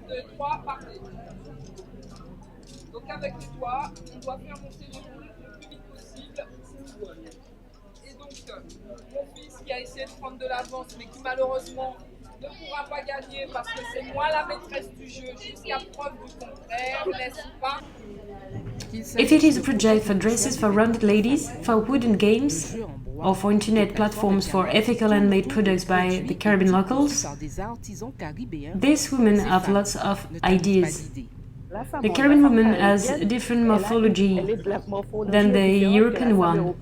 2, 3, partez. Donc avec les doigts, on doit faire monter les boules le plus vite possible. Et donc, mon fils qui a essayé de prendre de l'avance, mais qui malheureusement ne pourra pas gagner parce que c'est moi la maîtresse du jeu, jusqu'à preuve du contraire, n'est-ce pas? If it is a project for dresses for rounded ladies, for wooden games, or for internet platforms for ethical handmade products by the Caribbean locals, these women have lots of ideas. The Caribbean woman has a different morphology than the European one.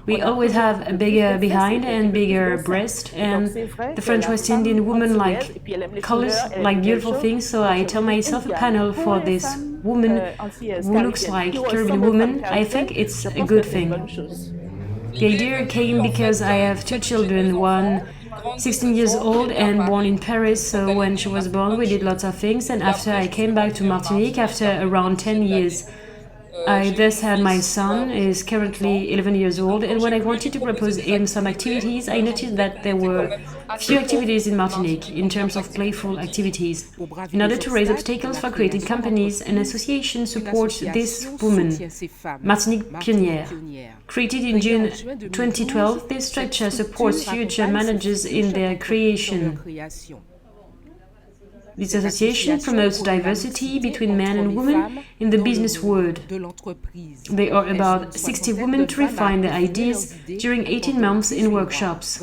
We always have a bigger behind and bigger breast, and the French West Indian woman like colors, like beautiful things, so I tell myself a panel for this woman who looks like Caribbean woman. I think it's a good thing. The idea came because I have two children, one 16 years old and born in Paris, so when she was born we did lots of things, and after I came back to Martinique after around 10 years. I thus had my son, is currently 11 years old, and when I wanted to propose him some activities, I noticed that there were few activities in Martinique in terms of playful activities. In order to raise obstacles for creating companies, an association supports this woman, Martinique Pionnières. Created in June 2012, this structure supports future managers in their creation. This association promotes diversity between men and women in the business world. There are about 60 women to refine their ideas during 18 months in workshops.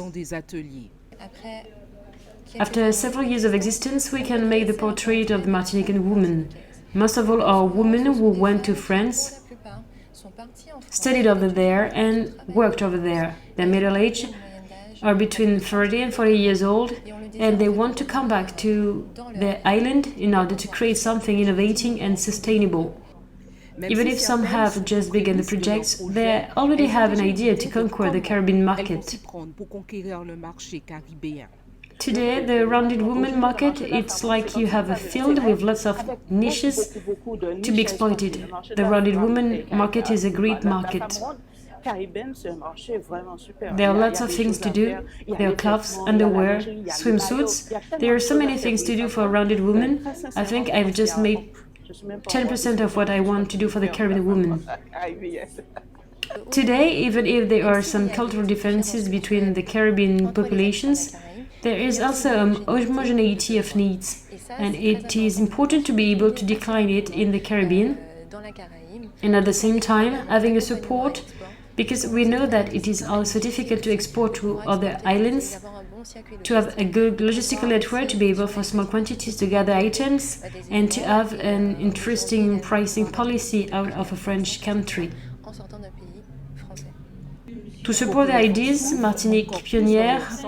After several years of existence, we can make the portrait of the Martinican woman. Most of all are women who went to France, studied over there and worked over there. Their middle age are between 30 and 40 years old, and they want to come back to their island in order to create something innovating and sustainable. Even if some have just begun the projects, they already have an idea to conquer the Caribbean market. Today, the rounded woman market, it's like you have a field with lots of niches to be exploited. The rounded woman market is a great market. There are lots of things to do. There are clothes, underwear, swimsuits. There are so many things to do for a rounded woman. I think I've just made 10% of what I want to do for the Caribbean woman. Today, even if there are some cultural differences between the Caribbean populations, there is also a homogeneity of needs, and it is important to be able to decline it in the Caribbean, and at the same time having a support, because we know that it is also difficult to export to other islands, to have a good logistical network to be able for small quantities to gather items, and to have an interesting pricing policy out of a French country. To support the ideas, Martinique Pionnières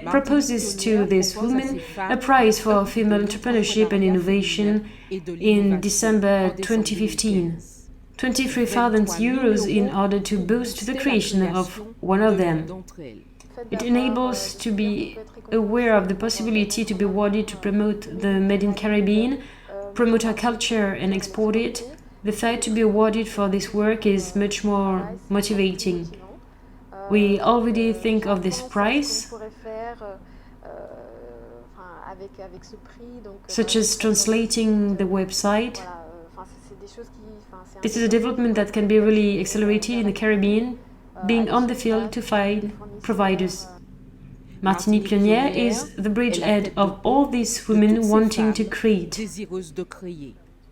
proposes to this woman a prize for female entrepreneurship and innovation in December 2015. 23,000 euros in order to boost the creation of one of them. It enables to be aware of the possibility to be awarded to promote the Made in Caribbean, promote our culture and export it. The fact to be awarded for this work is much more motivating. We already think of this prize, such as translating the website. This is a development that can be really accelerated in the Caribbean, being on the field to find providers. Martinique Pionnières is the bridgehead of all these women wanting to create.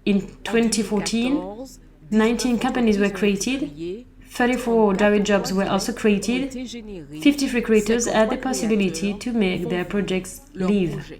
In 2014, 19 companies were created, 34 direct jobs were also created, 53 creators had the possibility to make their projects live.